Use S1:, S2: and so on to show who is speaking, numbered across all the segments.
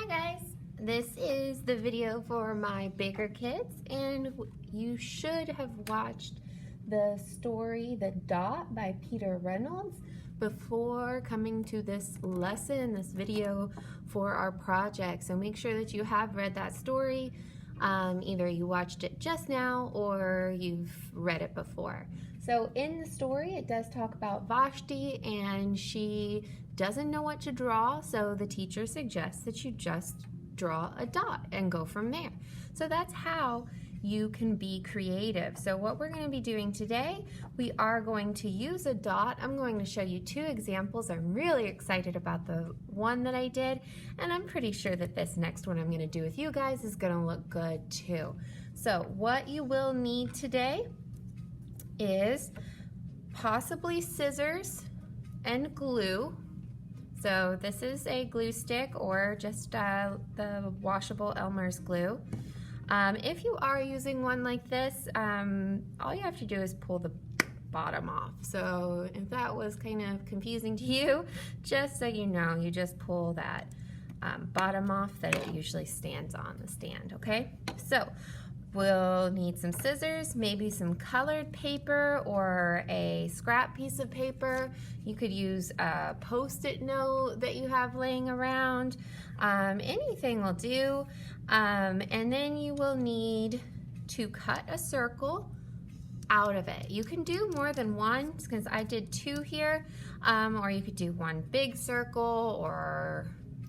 S1: guys, this is the video for my bigger kids, and you should have watched the story The Dot by Peter Reynolds before coming to this lesson, this video for our project. So make sure that you have read that story. Either you watched it just now or you've read it before. So in the story, it does talk about Vashti, and she doesn't know what to draw, so the teacher suggests that you just draw a dot and go from there. So that's how you can be creative. So what we're going to be doing today, we are going to use a dot. I'm going to show you two examples. I'm really excited about the one that I did, and I'm pretty sure that this next one I'm going to do with you guys is going to look good too. So what you will need today is possibly scissors and glue. So this is a glue stick or just the washable Elmer's glue. If you are using one like this, all you have to do is pull the bottom off. So if that was kind of confusing to you, just so you know, you just pull that bottom off that it usually stands on the stand, okay? So we'll need some scissors, maybe some colored paper or a scrap piece of paper. You could use a Post-it note that you have laying around. Anything will do. And then you will need to cut a circle out of it. You can do more than one, because I did two here, or you could do one big circle, or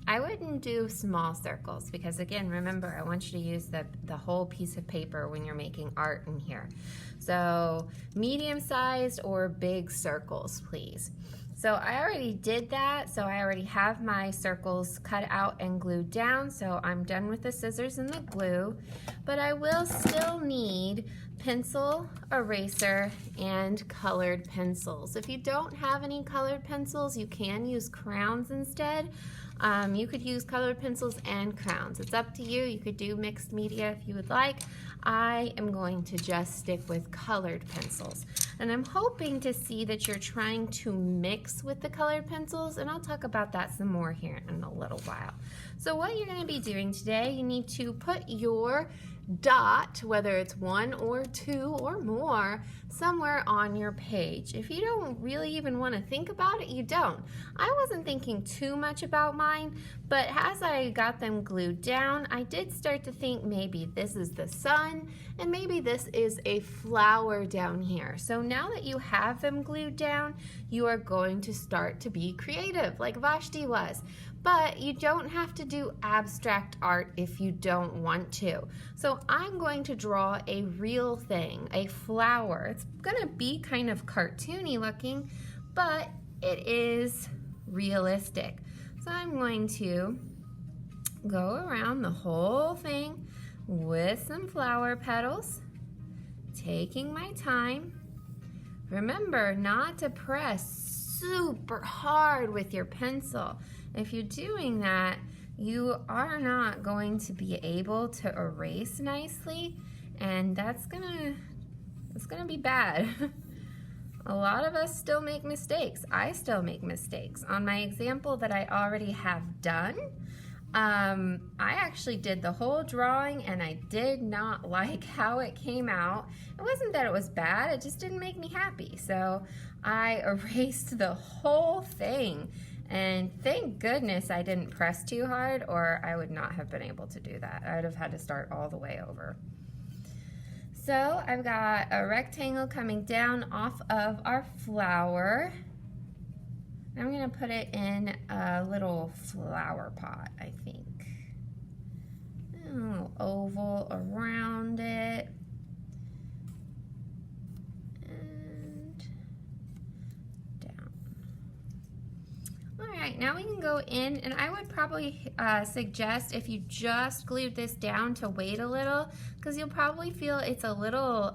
S1: I wouldn't do small circles because, again, remember, I want you to use the whole piece of paper when you're making art in here. So medium-sized or big circles, please. So I already did that, so I already have my circles cut out and glued down, so I'm done with the scissors and the glue, but I will still need pencil, eraser, and colored pencils. If you don't have any colored pencils, you can use crayons instead. You could use colored pencils and crayons. It's up to you. You could do mixed media if you would like. I am going to just stick with colored pencils. And I'm hoping to see that you're trying to mix with the colored pencils, and I'll talk about that some more here in a little while. So what you're going to be doing today, you need to put your dot, whether it's one or two or more, somewhere on your page. If you don't really even want to think about it, you don't. I wasn't thinking too much about mine, but as I got them glued down, I did start to think maybe this is the sun and maybe this is a flower down here. So now that you have them glued down, you are going to start to be creative like Vashti was. But you don't have to do abstract art if you don't want to. So I'm going to draw a real thing, a flower. It's gonna be kind of cartoony looking, but it is realistic. So I'm going to go around the whole thing with some flower petals, taking my time. Remember not to press super hard with your pencil. If you're doing that, you are not going to be able to erase nicely, and it's gonna be bad. A lot of us still make mistakes. I still make mistakes. On my example that I already have done, I actually did the whole drawing and I did not like how it came out. It wasn't that it was bad, it just didn't make me happy. So I erased the whole thing. And thank goodness I didn't press too hard, or I would not have been able to do that. I would have had to start all the way over. So I've got a rectangle coming down off of our flower. I'm going to put it in a little flower pot, I think. A little oval around it. Alright, now we can go in, and I would probably suggest if you just glued this down to wait a little, because you'll probably feel it's a little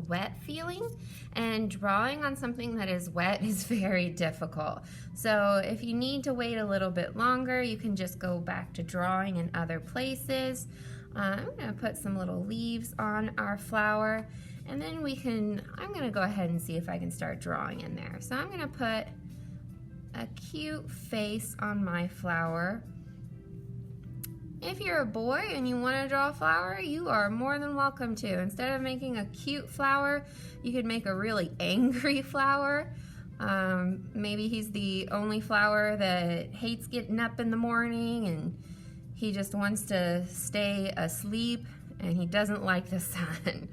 S1: wet feeling, and drawing on something that is wet is very difficult. So if you need to wait a little bit longer, you can just go back to drawing in other places. I'm going to put some little leaves on our flower, and then I'm going to go ahead and see if I can start drawing in there. So I'm going to put a cute face on my flower. if you're a boy and you want to draw a flower, you are more than welcome to. Instead of making a cute flower, you could make a really angry flower. Maybe he's the only flower that hates getting up in the morning and he just wants to stay asleep and he doesn't like the sun.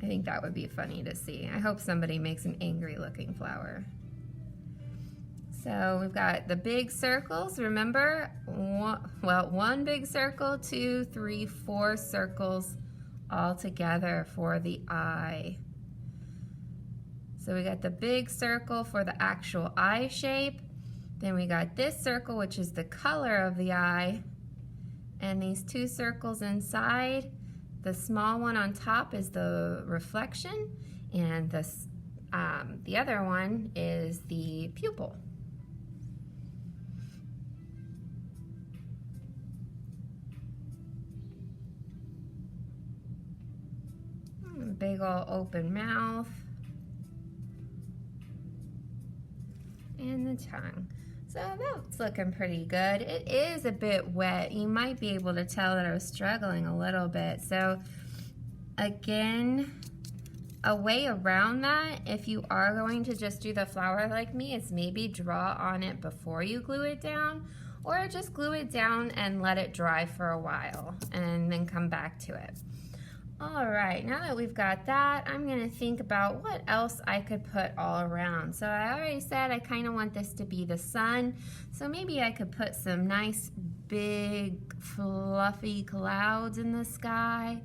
S1: I think that would be funny to see. I hope somebody makes an angry looking flower. So we've got the big circles, remember? One big circle, 2, 3, 4 circles all together for the eye. So we got the big circle for the actual eye shape. Then we got this circle, which is the color of the eye. And these 2 circles inside. The small one on top is the reflection, and the other one is the pupil. Big ol' open mouth. And the tongue. So that's looking pretty good. It is a bit wet. You might be able to tell that I was struggling a little bit. So again, a way around that, if you are going to just do the flower like me, is maybe draw on it before you glue it down, or just glue it down and let it dry for a while and then come back to it. All right, now that we've got that, I'm gonna think about what else I could put all around. So I already said I kind of want this to be the sun, so maybe I could put some nice big fluffy clouds in the sky.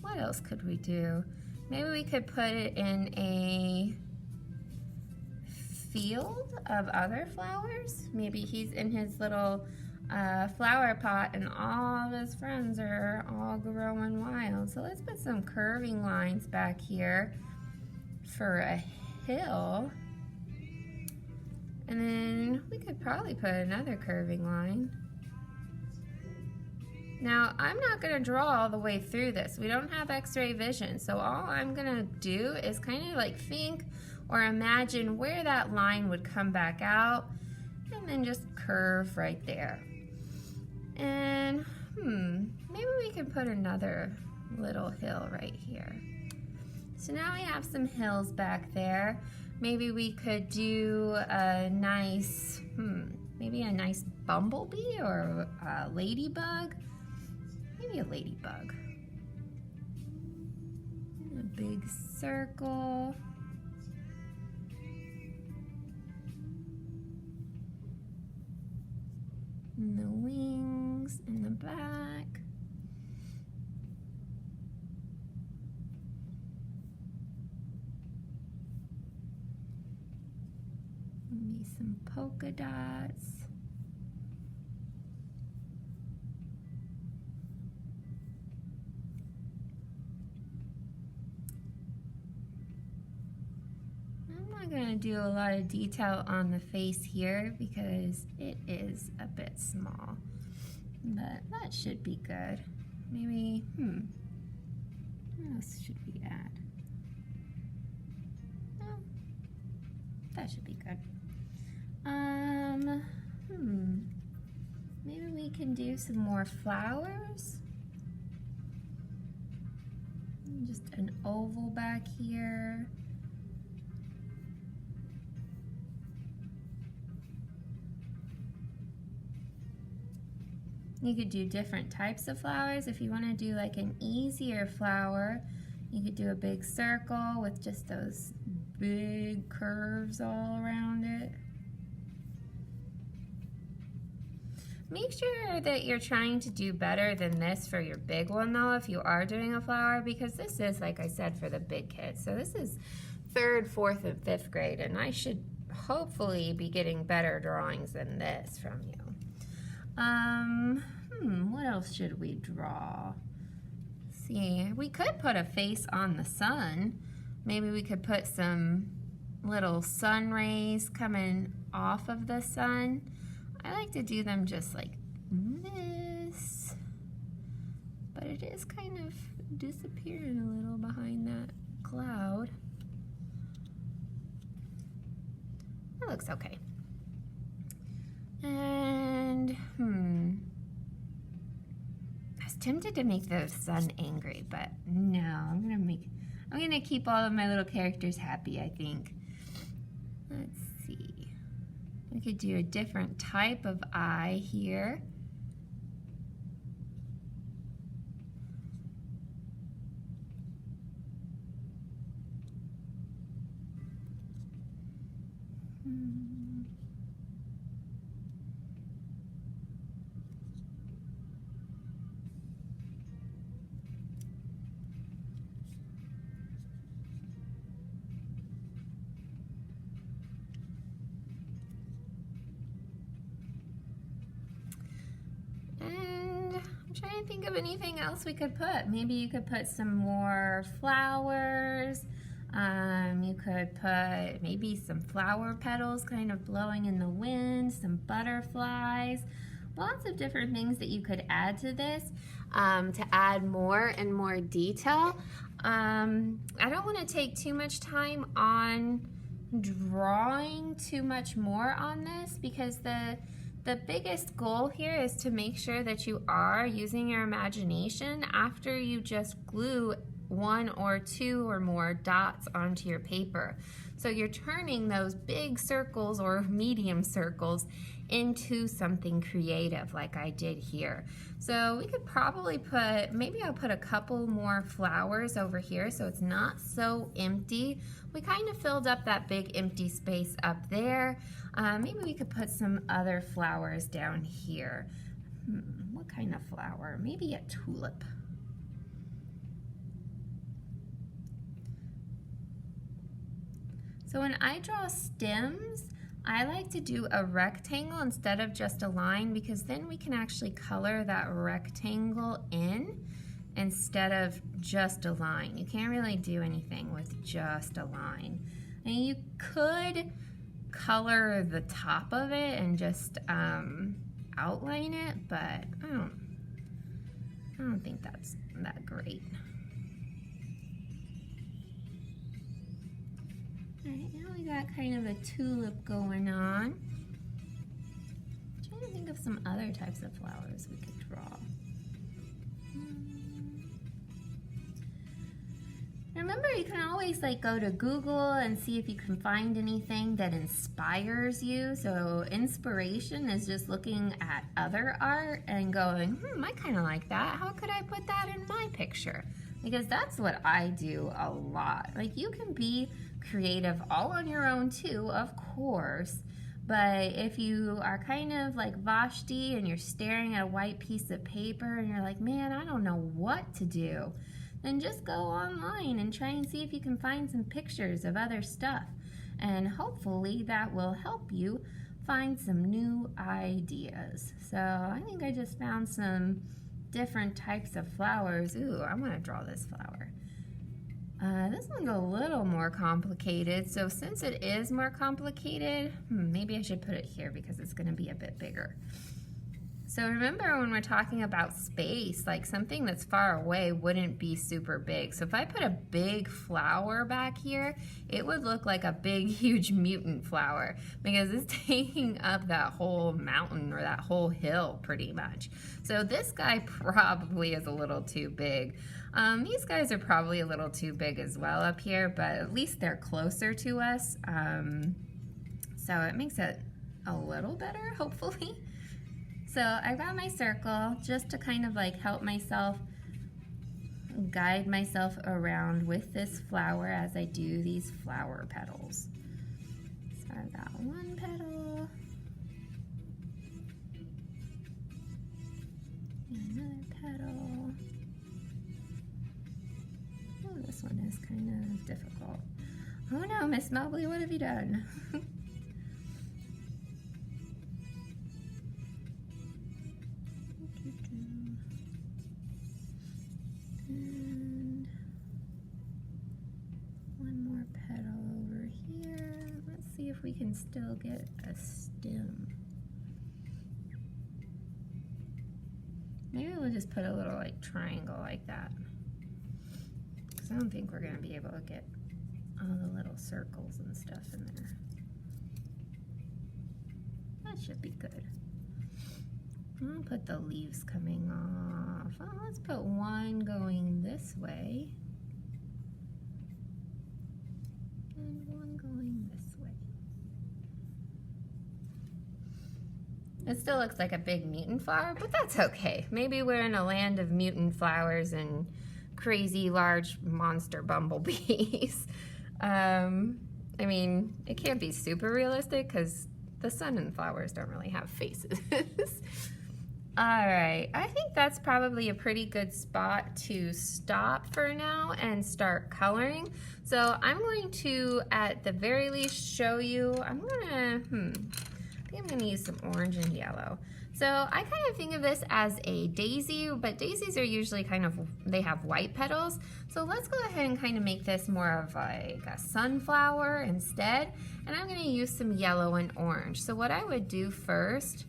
S1: What else could we do? Maybe we could put it in a field of other flowers. Maybe he's in his little flower pot and all of his friends are all growing wild. So let's put some curving lines back here for a hill. And then we could probably put another curving line. Now, I'm not gonna draw all the way through this. We don't have x-ray vision, so all I'm gonna do is kind of like think or imagine where that line would come back out and then just curve right there. And maybe we can put another little hill right here. So now we have some hills back there. Maybe we could do a nice, maybe a nice bumblebee or a ladybug. Maybe a ladybug. A big circle. And the wings in the back. Maybe some polka dots. I'm not going to do a lot of detail on the face here because it is a bit small, but that should be good. Maybe, what else should we add? Oh, that should be good. Maybe we can do some more flowers. Just an oval back here. You could do different types of flowers. If you want to do like an easier flower, you could do a big circle with just those big curves all around it. Make sure that you're trying to do better than this for your big one though, if you are doing a flower, because this is, like I said, for the big kids. So this is 3rd, 4th, and 5th grade, and I should hopefully be getting better drawings than this from you. What else should we draw? Let's see, we could put a face on the sun. Maybe we could put some little sun rays coming off of the sun. I like to do them just like this, but it is kind of disappearing a little behind that cloud. That looks okay. And, I was tempted to make the sun angry, but no, I'm gonna keep all of my little characters happy, I think. Let's see. We could do a different type of eye here. I'm trying to think of anything else we could put. Maybe you could put some more flowers. You could put maybe some flower petals kind of blowing in the wind, some butterflies, lots of different things that you could add to this to add more and more detail. I don't want to take too much time on drawing too much more on this because the biggest goal here is to make sure that you are using your imagination after you just glue 1 or 2 or more dots onto your paper. So you're turning those big circles or medium circles into something creative like I did here. So we could probably maybe I'll put a couple more flowers over here so it's not so empty. We kind of filled up that big empty space up there. Maybe we could put some other flowers down here. What kind of flower? Maybe a tulip. So when I draw stems, I like to do a rectangle instead of just a line because then we can actually color that rectangle in instead of just a line. You can't really do anything with just a line. And you could color the top of it and just outline it, but I don't think that's that great. Alright, now we got kind of a tulip going on. I'm trying to think of some other types of flowers we could draw. Remember, you can always go to Google and see if you can find anything that inspires you. So inspiration is just looking at other art and going, I kind of like that. How could I put that in my picture? Because that's what I do a lot. You can be creative all on your own too, of course. But if you are kind of like Vashti and you're staring at a white piece of paper and you're like, man, I don't know what to do, then just go online and try and see if you can find some pictures of other stuff. And hopefully that will help you find some new ideas. So I think I just found some different types of flowers. Ooh, I want to draw this flower. This one's a little more complicated, so since it is more complicated, maybe I should put it here because it's going to be a bit bigger. So remember when we're talking about space, something that's far away wouldn't be super big. So if I put a big flower back here, it would look like a big, huge mutant flower because it's taking up that whole mountain or that whole hill pretty much. So this guy probably is a little too big. These guys are probably a little too big as well up here, but at least they're closer to us. So it makes it a little better, hopefully. So I got my circle just to kind of help myself, guide myself around with this flower as I do these flower petals. So I've got one petal, another petal. Oh, this one is kind of difficult. Oh no, Miss Mobley, what have you done? And one more petal over here. Let's see if we can still get a stem. Maybe we'll just put a little triangle like that. I don't think we're going to be able to get all the little circles and stuff in there. That should be good. I'll put the leaves coming off. Oh, let's put one going this way. And one going this way. It still looks like a big mutant flower, but that's okay. Maybe we're in a land of mutant flowers and crazy large monster bumblebees. I mean, it can't be super realistic because the sun and flowers don't really have faces. All right, I think that's probably a pretty good spot to stop for now and start coloring. So I'm going to, at the very least, show you, I think I'm gonna use some orange and yellow. So I kind of think of this as a daisy, but daisies are usually they have white petals. So let's go ahead and kind of make this more of like a sunflower instead. And I'm gonna use some yellow and orange. So what I would do first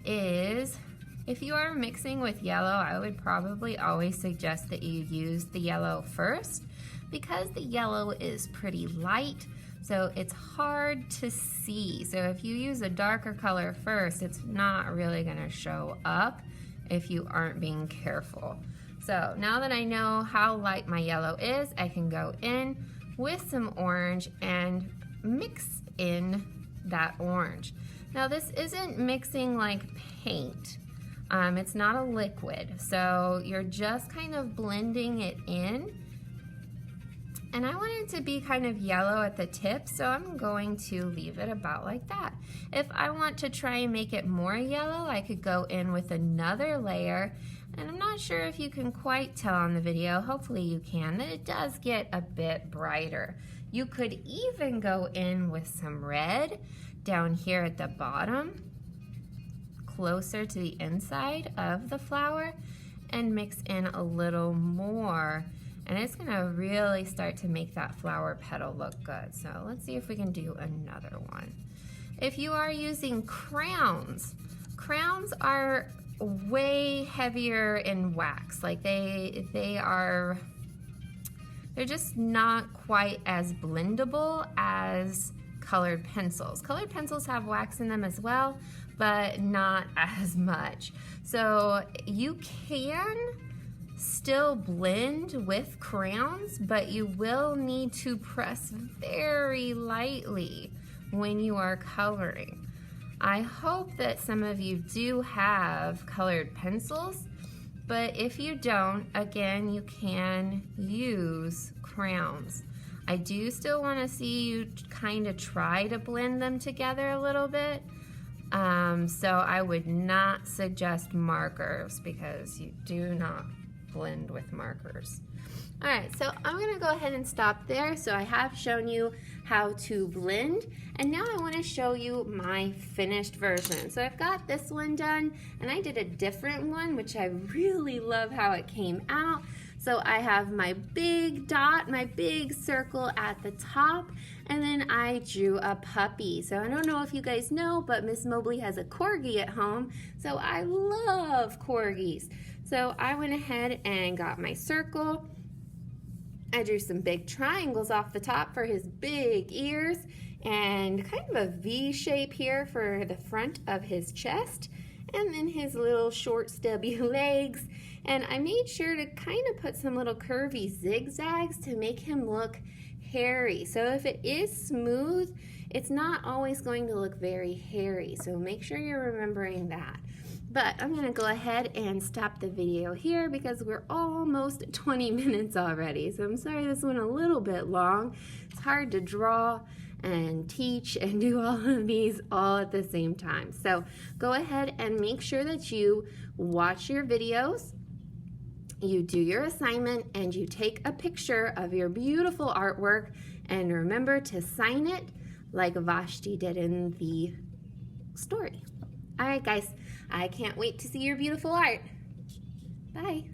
S1: is, if you are mixing with yellow, I would probably always suggest that you use the yellow first because the yellow is pretty light. So it's hard to see. So if you use a darker color first, it's not really gonna show up if you aren't being careful. So now that I know how light my yellow is, I can go in with some orange and mix in that orange. Now this isn't mixing like paint. It's not a liquid, so you're just kind of blending it in. And I want it to be kind of yellow at the tip, so I'm going to leave it about like that. If I want to try and make it more yellow, I could go in with another layer, and I'm not sure if you can quite tell on the video, hopefully you can, that it does get a bit brighter. You could even go in with some red down here at the bottom, closer to the inside of the flower, and mix in a little more. And it's gonna really start to make that flower petal look good. So let's see if we can do another one. If you are using crowns, crowns are way heavier in wax. Like they're just not quite as blendable as colored pencils. Colored pencils have wax in them as well, but not as much. So you can still blend with crayons, but you will need to press very lightly when you are coloring. I hope that some of you do have colored pencils, but if you don't, again, you can use crayons. I do still want to see you kind of try to blend them together a little bit. So I would not suggest markers because you do not blend with markers. All right, so I'm gonna go ahead and stop there. So I have shown you how to blend, and now I wanna show you my finished version. So I've got this one done, and I did a different one, which I really love how it came out. So I have my big dot, my big circle at the top, and then I drew a puppy. So I don't know if you guys know, but Miss Mobley has a corgi at home, so I love corgis. So I went ahead and got my circle. I drew some big triangles off the top for his big ears and kind of a V shape here for the front of his chest, and then his little short stubby legs. And I made sure to kind of put some little curvy zigzags to make him look hairy. So if it is smooth, it's not always going to look very hairy. So make sure you're remembering that. But I'm gonna go ahead and stop the video here because we're almost 20 minutes already. So I'm sorry this went a little bit long. It's hard to draw and teach and do all of these all at the same time. So go ahead and make sure that you watch your videos, you do your assignment, and you take a picture of your beautiful artwork, and remember to sign it like Vashti did in the story. All right, guys, I can't wait to see your beautiful art. Bye.